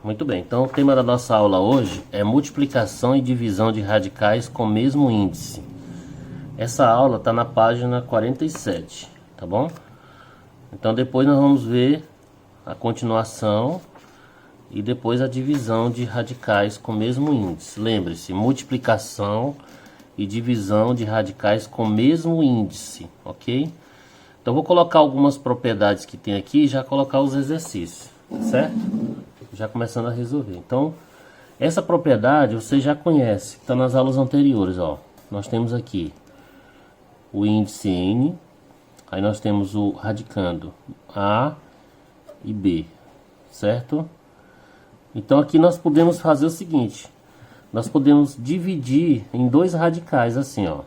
Muito bem, então o tema da nossa aula hoje é multiplicação e divisão de radicais com o mesmo índice. Essa aula está na página 47, tá bom? Então depois nós vamos ver a continuação e depois a divisão de radicais com o mesmo índice. Lembre-se, multiplicação e divisão de radicais com o mesmo índice, ok? Então vou colocar algumas propriedades que tem aqui e já colocar os exercícios, certo? Já começando a resolver. Então, essa propriedade você já conhece, está nas aulas anteriores, ó. Nós temos aqui o índice N, aí nós temos o radicando A e B, certo? Então aqui nós podemos fazer o seguinte, nós podemos dividir em dois radicais assim, ó,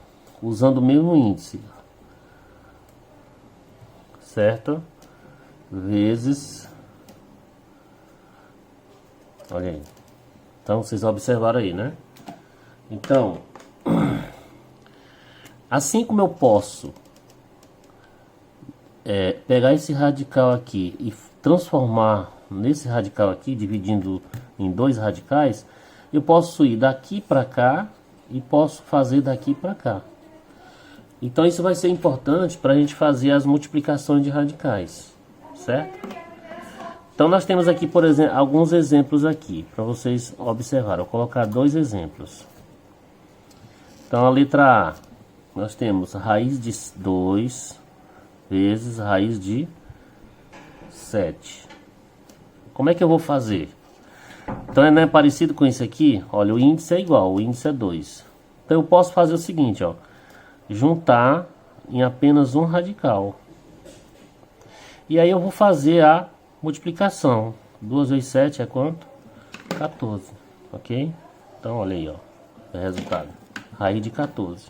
usando o mesmo índice, certo? Vezes, olha aí, então vocês observaram aí, né? Então, assim como eu posso pegar esse radical aqui e transformar nesse radical aqui, dividindo em dois radicais, eu posso ir daqui para cá e posso fazer daqui para cá. Então isso vai ser importante para a gente fazer as multiplicações de radicais, certo? Então nós temos aqui, por exemplo, alguns exemplos aqui, para vocês observarem. Eu vou colocar dois exemplos. Então a letra A, nós temos raiz de 2 vezes raiz de 7. Como é que eu vou fazer? Então não é parecido com isso aqui? Olha, o índice é igual, o índice é 2. Então eu posso fazer o seguinte, ó. Juntar em apenas um radical. E aí eu vou fazer a multiplicação. 2 vezes 7 é quanto? 14, ok? Então olha aí, ó, o resultado. Raiz de 14.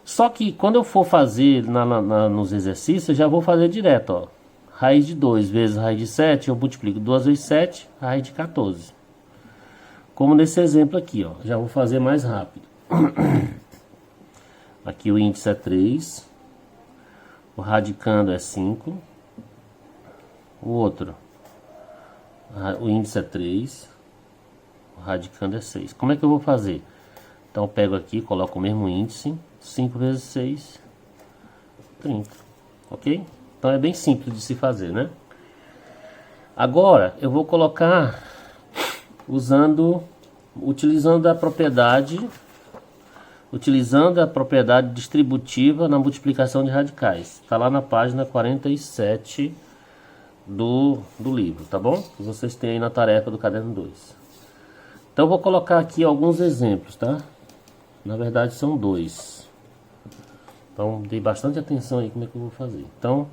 Só que quando eu for fazer nos exercícios, eu já vou fazer direto, ó. Raiz de 2 vezes raiz de 7, eu multiplico 2 vezes 7, raiz de 14. Como nesse exemplo aqui, ó. Já vou fazer mais rápido. Aqui o índice é 3. O radicando é 5. O outro, o índice é 3. O radicando é 6. Como é que eu vou fazer? Então eu pego aqui, coloco o mesmo índice. 5 vezes 6, 30. Ok? Então é bem simples de se fazer, né? Agora eu vou colocar utilizando a propriedade distributiva na multiplicação de radicais. Está lá na página 47 do livro, tá bom? Que vocês têm aí na tarefa do caderno 2. Então eu vou colocar aqui alguns exemplos, tá? Na verdade são dois. Então dê bastante atenção aí como é que eu vou fazer. Então,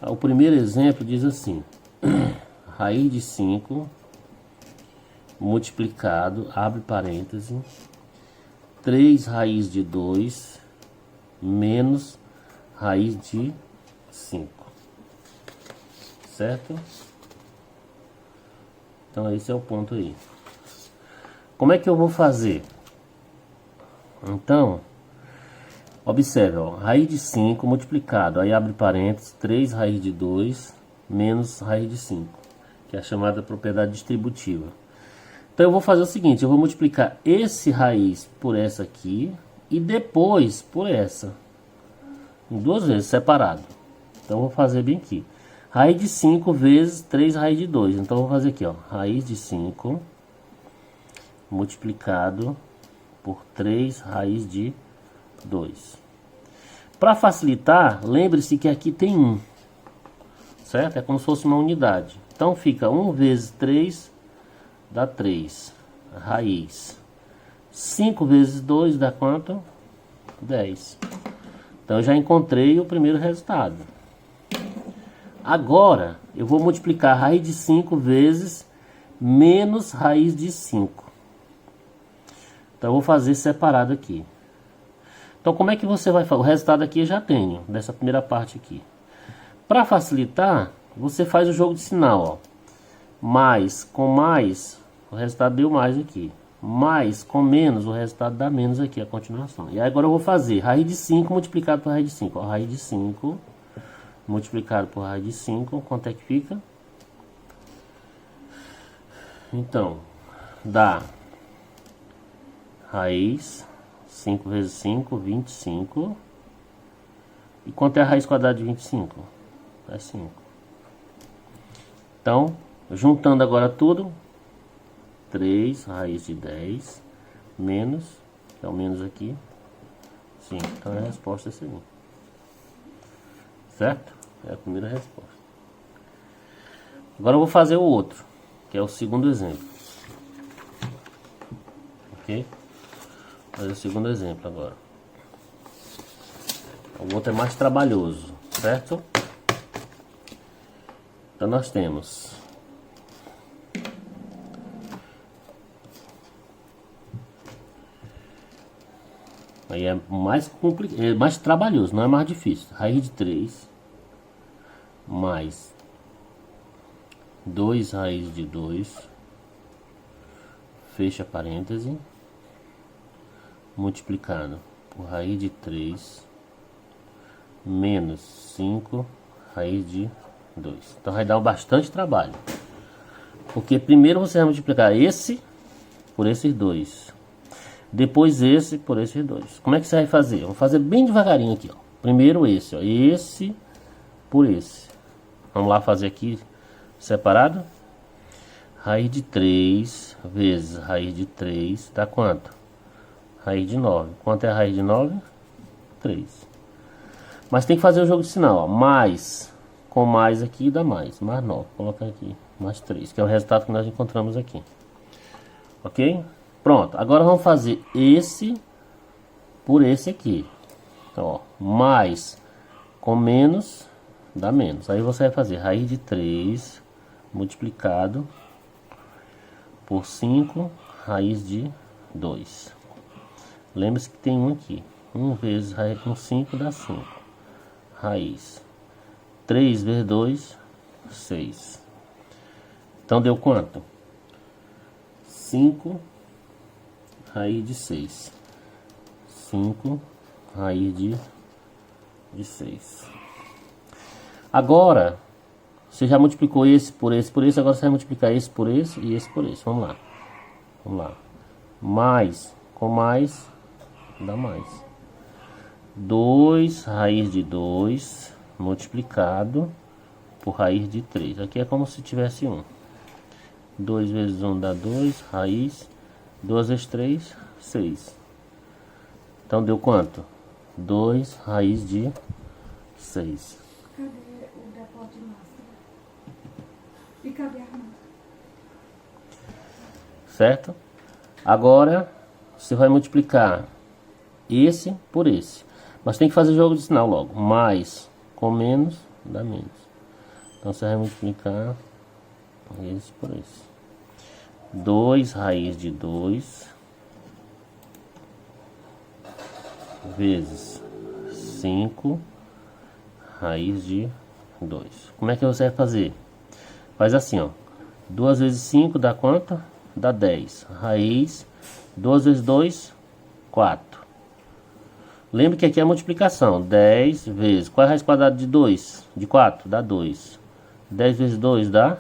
o primeiro exemplo diz assim: raiz de 5 multiplicado, abre parêntese, 3 raiz de 2 menos raiz de 5. Certo? Então esse é o ponto aí. Como é que eu vou fazer? Então, observe, ó, raiz de 5 multiplicado, aí abre parênteses, 3 raiz de 2 menos raiz de 5, que é a chamada propriedade distributiva. Então eu vou fazer o seguinte, eu vou multiplicar esse raiz por essa aqui e depois por essa, em duas vezes, separado. Então eu vou fazer bem aqui. Raiz de 5 vezes 3 raiz de 2. Então eu vou fazer aqui, ó, raiz de 5 multiplicado por 3 raiz de 2. Para facilitar, lembre-se que aqui tem 1, certo? É como se fosse uma unidade. Então fica 1 vezes 3 dá 3, raiz. 5 vezes 2 dá quanto? 10. Então eu já encontrei o primeiro resultado. Agora eu vou multiplicar raiz de 5 vezes menos raiz de 5. Então eu vou fazer separado aqui. Então como é que você vai fazer? O resultado aqui eu já tenho, dessa primeira parte aqui. Para facilitar, você faz o jogo de sinal, ó. Mais com mais, o resultado deu mais aqui. Mais com menos, o resultado dá menos aqui, a continuação. E aí agora eu vou fazer raiz de 5 multiplicado por raiz de 5. Ó, raiz de 5 multiplicado por raiz de 5, quanto é que fica? Então, dá raiz 5 vezes 5, 25. E quanto é a raiz quadrada de 25? É 5. Então, juntando agora tudo, 3 raiz de 10 menos, que é o menos aqui, 5. Então a resposta é essa aí. Certo? É a primeira resposta. Agora eu vou fazer o outro, que é o segundo exemplo. Ok? Vou fazer o segundo exemplo agora. O outro é mais trabalhoso, certo? Então nós temos aí é mais complicado, é mais trabalhoso, não é mais difícil. Raiz de 3 mais 2 raiz de 2, fecha parêntese, multiplicado por raiz de 3 menos 5 raiz de 2. Então vai dar bastante trabalho, porque primeiro você vai multiplicar esse por esses dois, depois esse por esses dois. Como é que você vai fazer? Eu vou fazer bem devagarinho aqui, ó. Primeiro esse, ó, esse por esse. Vamos lá fazer aqui separado. Raiz de 3 vezes raiz de 3 dá quanto? Raiz de 9. Quanto é a raiz de 9? 3. Mas tem que fazer o jogo de sinal, ó. Mais com mais aqui dá mais 9. Vou colocar aqui mais 3, que é o resultado que nós encontramos aqui. Ok? Pronto. Agora vamos fazer esse por esse aqui. Então, ó, mais com menos dá menos. Aí você vai fazer raiz de 3 multiplicado por 5 raiz de 2. Lembre-se que tem um aqui. 1 vezes raiz com 5 dá 5. Raiz 3 vezes 2, 6. Então deu quanto? 5 raiz de 6. 5 raiz de 6. Agora, você já multiplicou esse por esse por esse, agora você vai multiplicar esse por esse e esse por esse. Vamos lá. Vamos lá. Mais com mais dá mais. 2 raiz de 2 multiplicado por raiz de 3. Aqui é como se tivesse 1. 2 vezes 1 dá 2, raiz. 2 vezes 3, 6. Então deu quanto? 2 raiz de 6. Cadê o depósito de massa? E cadê a massa? Certo? Agora você vai multiplicar esse por esse. Mas tem que fazer jogo de sinal logo. Mais com menos dá menos. Então você vai multiplicar esse por esse. 2 raiz de 2 vezes 5 raiz de 2. Como é que você vai fazer? Faz assim, ó. 2 vezes 5 dá quanto? Dá 10. Raiz 2 vezes 2, 4. Lembre que aqui é a multiplicação. 10 vezes... Qual é a raiz quadrada de 2? De 4? Dá 2. 10 vezes 2 dá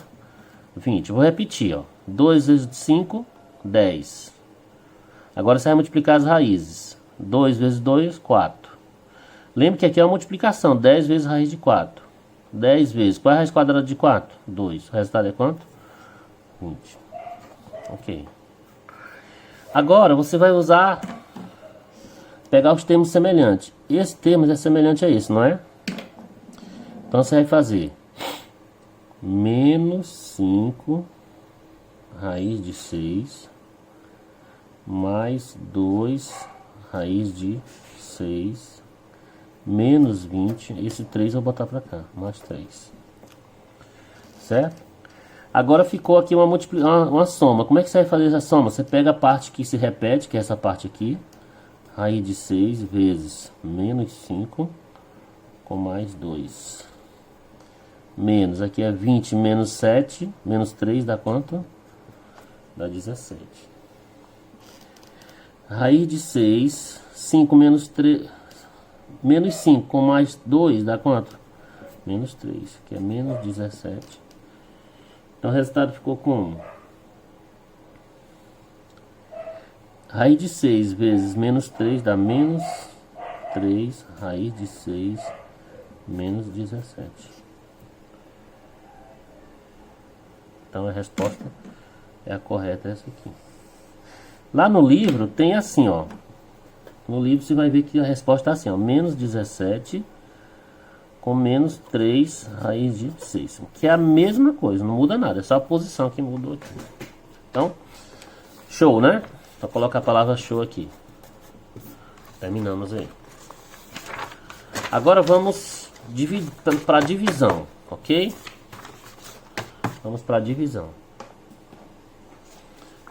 20. Vou repetir, ó. 2 vezes 5, 10. Agora você vai multiplicar as raízes. 2 vezes 2, 4. Lembre que aqui é uma multiplicação. 10 vezes raiz de 4. 10 vezes... Qual é a raiz quadrada de 4? 2. O resultado é quanto? 20. Ok. Agora você vai usar... Pegar os termos semelhantes. Esse termo é semelhante a esse, não é? Então você vai fazer menos 5 raiz de 6 mais 2 raiz de 6 menos 20. Esse 3 eu vou botar para cá. Mais 3. Certo? Agora ficou aqui uma soma. Como é que você vai fazer essa soma? Você pega a parte que se repete, que é essa parte aqui. Raiz de 6 vezes menos 5 com mais 2. Menos, aqui é 20 menos 7, menos 3 dá quanto? Dá 17. Raiz de 6, 5 menos 3, menos 5 com mais 2 dá quanto? Menos 3, que é menos 17. Então o resultado ficou como? Raiz de 6 vezes menos 3 dá menos 3 raiz de 6 menos 17. Então a resposta é a correta, essa aqui. Lá no livro tem assim, ó. No livro você vai ver que a resposta é assim, ó. Menos 17 com menos 3 raiz de 6. Que é a mesma coisa, não muda nada. É só a posição que mudou aqui. Então, show, né? Então coloca a palavra show aqui. Terminamos aí. Agora vamos para a divisão, ok? Vamos para a divisão.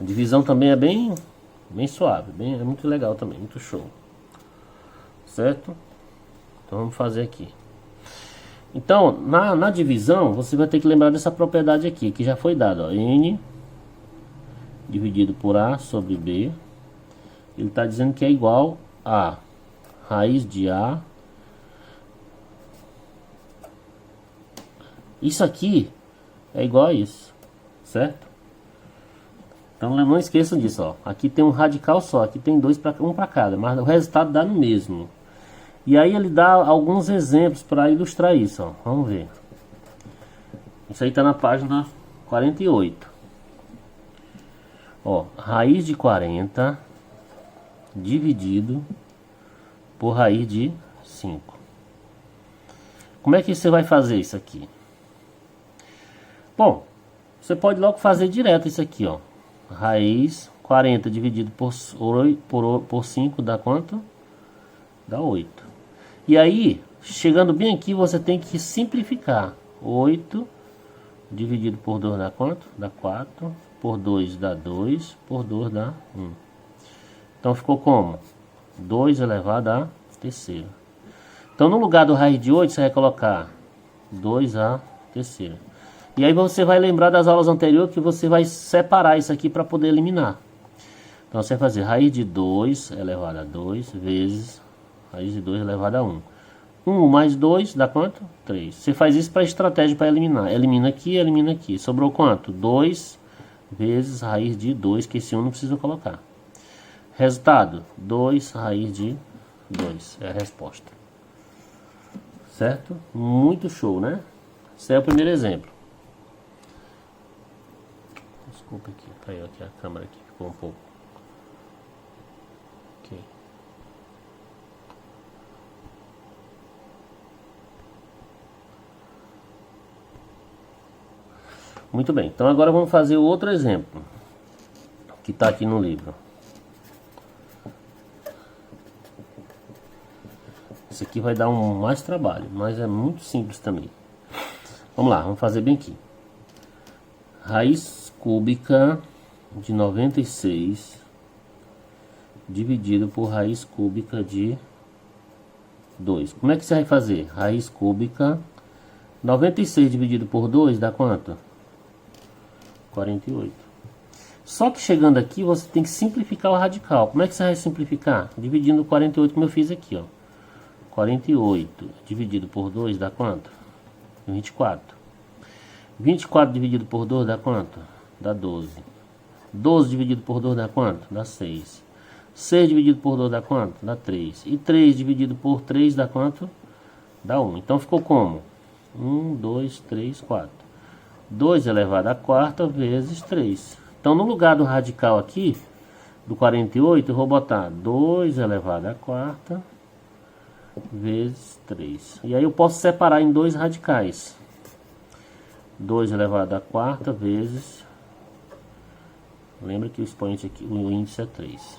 A divisão também é bem suave, é muito legal também, muito show. Certo? Então vamos fazer aqui. Então, na divisão, você vai ter que lembrar dessa propriedade aqui, que já foi dada, ó. N dividido por A sobre B. Ele está dizendo que é igual a raiz de A. Isso aqui é igual a isso, certo? Então não esqueçam disso, ó. Aqui tem um radical só, aqui tem um para cada, mas o resultado dá no mesmo. E aí ele dá alguns exemplos para ilustrar isso, ó. Vamos ver. Isso aí está na página 48. Ó, raiz de 40 dividido por raiz de 5. Como é que você vai fazer isso aqui? Bom, você pode logo fazer direto isso aqui, ó. Raiz 40 dividido por 5 dá quanto? Dá 8. E aí, chegando bem aqui, você tem que simplificar. 8 dividido por 2 dá quanto? Dá 4. Por 2 dá 2. Por 2 dá 1. Então ficou como? 2 elevado a terceira. Então no lugar do raiz de 8, você vai colocar 2 a terceira. E aí você vai lembrar das aulas anteriores que você vai separar isso aqui para poder eliminar. Então você vai fazer raiz de 2 elevado a 2 vezes raiz de 2 elevado a 1. 1 mais 2 dá quanto? 3. Você faz isso para estratégia para eliminar. Elimina aqui, elimina aqui. Sobrou quanto? 2 vezes raiz de 2, que esse 1 não precisa colocar. Resultado, 2 raiz de 2. É a resposta. Certo? Muito show, né? Esse é o primeiro exemplo. Desculpa aqui, caiu aqui a câmera aqui, ficou um pouco. Ok. Muito bem, então agora vamos fazer o outro exemplo que está aqui no livro. Esse aqui vai dar mais trabalho, mas é muito simples também. Vamos lá, vamos fazer bem aqui. Raiz cúbica de 96 dividido por raiz cúbica de 2. Como é que você vai fazer? Raiz cúbica 96 dividido por 2 dá quanto? 48. Só que chegando aqui você tem que simplificar o radical. Como é que você vai simplificar? Dividindo 48 como eu fiz aqui, ó. 48 dividido por 2 dá quanto? 24. 24 dividido por 2 dá quanto? Dá 12. 12 dividido por 2 dá quanto? Dá 6. 6 dividido por 2 dá quanto? Dá 3. E 3 dividido por 3 dá quanto? Dá 1. Então ficou como? 1, 2, 3, 4. 2 elevado a quarta vezes 3. Então no lugar do radical aqui, do 48, eu vou botar 2 elevado a quarta vezes 3. E aí eu posso separar em dois radicais. 2 elevado a quarta vezes... Lembra que o expoente aqui, o índice é 3.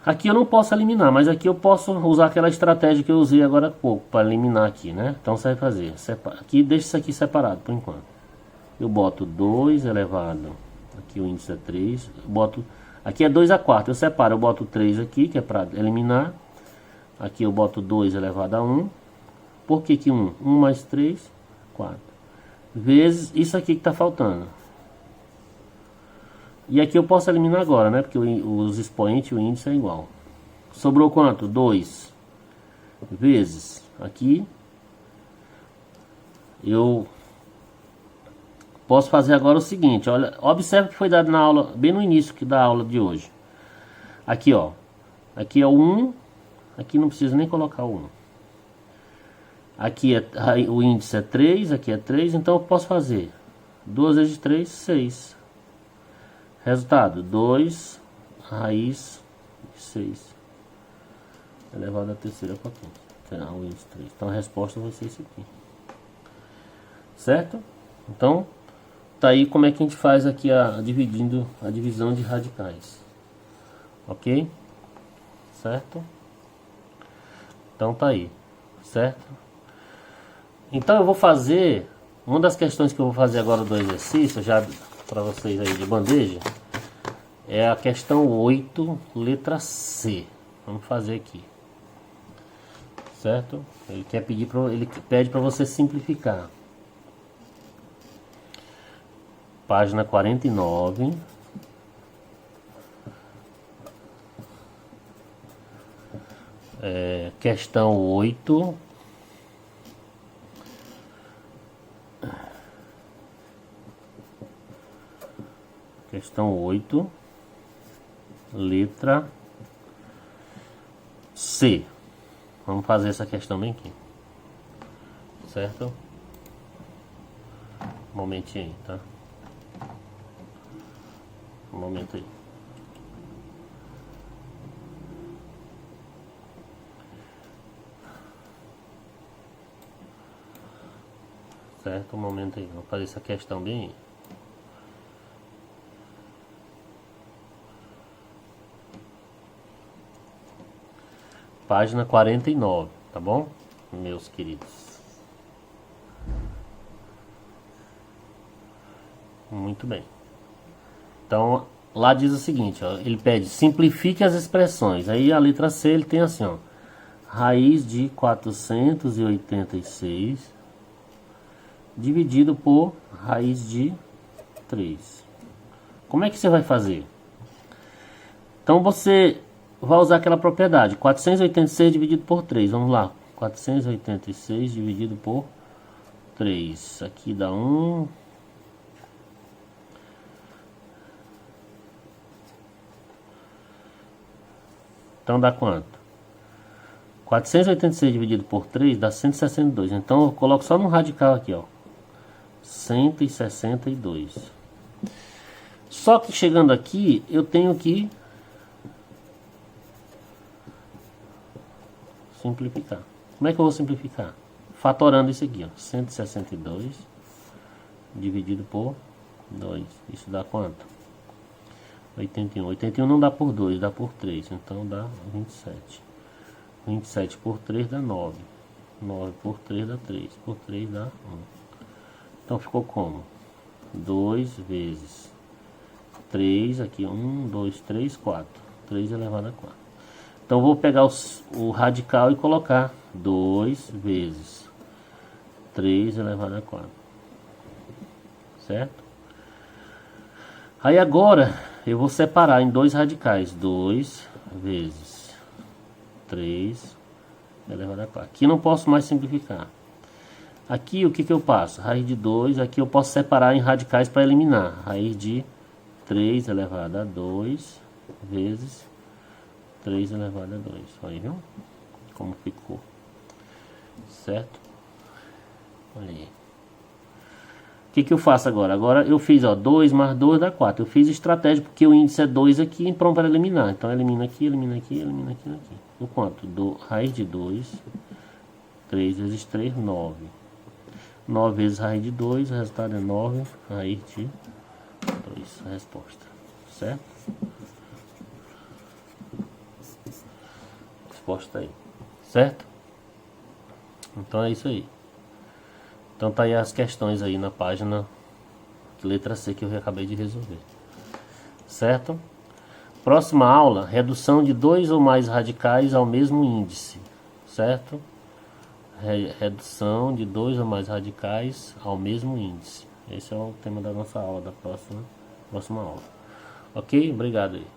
Aqui eu não posso eliminar, mas aqui eu posso usar aquela estratégia que eu usei agora há pouco para eliminar aqui, né? Então você vai fazer, aqui deixa isso aqui separado por enquanto. Eu boto 2 elevado, aqui o índice é 3, aqui é 2 a quarta, eu separo, eu boto 3 aqui, que é para eliminar. Aqui eu boto 2 elevado a 1. Por que que 1? 1 mais 3, 4. Vezes isso aqui que está faltando. E aqui eu posso eliminar agora, né? Porque os expoentes e o índice é igual. Sobrou quanto? 2 vezes aqui. Eu posso fazer agora o seguinte, olha, observe que foi dado na aula, bem no início da aula de hoje. Aqui, ó, aqui é o 1, aqui não precisa nem colocar o 1. Aqui o índice é 3, aqui é 3, então eu posso fazer 2 vezes 3, 6. Resultado, 2 raiz de 6 elevado à terceira potência. Então, o índice 3. Então a resposta vai ser isso aqui. Certo? Então, tá aí como é que a gente faz aqui a divisão de radicais. Ok? Certo? Então tá aí. Certo? Então eu vou fazer, uma das questões que eu vou fazer agora do exercício, já para vocês aí de bandeja, é a questão 8, letra C. Vamos fazer aqui. Certo? Ele pede para você simplificar. Página 49. Questão 8. Questão 8, letra C. Vamos fazer essa questão bem aqui. Certo? Um momentinho aí, tá? Um momento aí. Certo? Um momento aí. Vamos fazer essa questão bem aí. Página 49, tá bom? Meus queridos. Muito bem. Então, lá diz o seguinte, ó, ele pede simplifique as expressões. Aí a letra C ele tem assim, ó, raiz de 486 dividido por raiz de 3. Como é que você vai fazer? Então você vai usar aquela propriedade, 486 dividido por 3, vamos lá, 486 dividido por 3, aqui dá 1, então dá quanto? 486 dividido por 3 dá 162, então eu coloco só no radical aqui, ó, 162, só que chegando aqui, eu tenho que simplificar. Como é que eu vou simplificar? Fatorando isso aqui, ó. 162 dividido por 2. Isso dá quanto? 81. 81 não dá por 2, dá por 3. Então dá 27. 27 por 3 dá 9. 9 por 3 dá 3. Por 3 dá 1. Então ficou como? 2 vezes 3, aqui 1, 2, 3, 4. 3 elevado a 4. Então vou pegar o radical e colocar 2 vezes 3 elevado a 4. Certo? Aí agora eu vou separar em dois radicais. 2 vezes 3 elevado a 4. Aqui não posso mais simplificar. Aqui o que eu passo? Raiz de 2. Aqui eu posso separar em radicais para eliminar. Raiz de 3 elevado a 2 vezes 3 elevado a 2. Olha aí, viu? Como ficou. Certo? Olha aí. O que eu faço agora? Agora eu fiz, ó, 2 mais 2 dá 4. Eu fiz estratégia porque o índice é 2 aqui, pronto para eliminar. Então elimina aqui, elimina aqui, elimina aqui, aqui. O quanto? Raiz de 2. 3 vezes 3, 9. 9 vezes raiz de 2, o resultado é 9 raiz de 2. A resposta. Certo? Resposta aí, certo? Então é isso aí. Então tá aí as questões aí na página letra C que eu acabei de resolver, certo? Próxima aula, redução de dois ou mais radicais ao mesmo índice, certo? Redução de dois ou mais radicais ao mesmo índice. Esse é o tema da nossa aula, da próxima aula. Ok? Obrigado aí.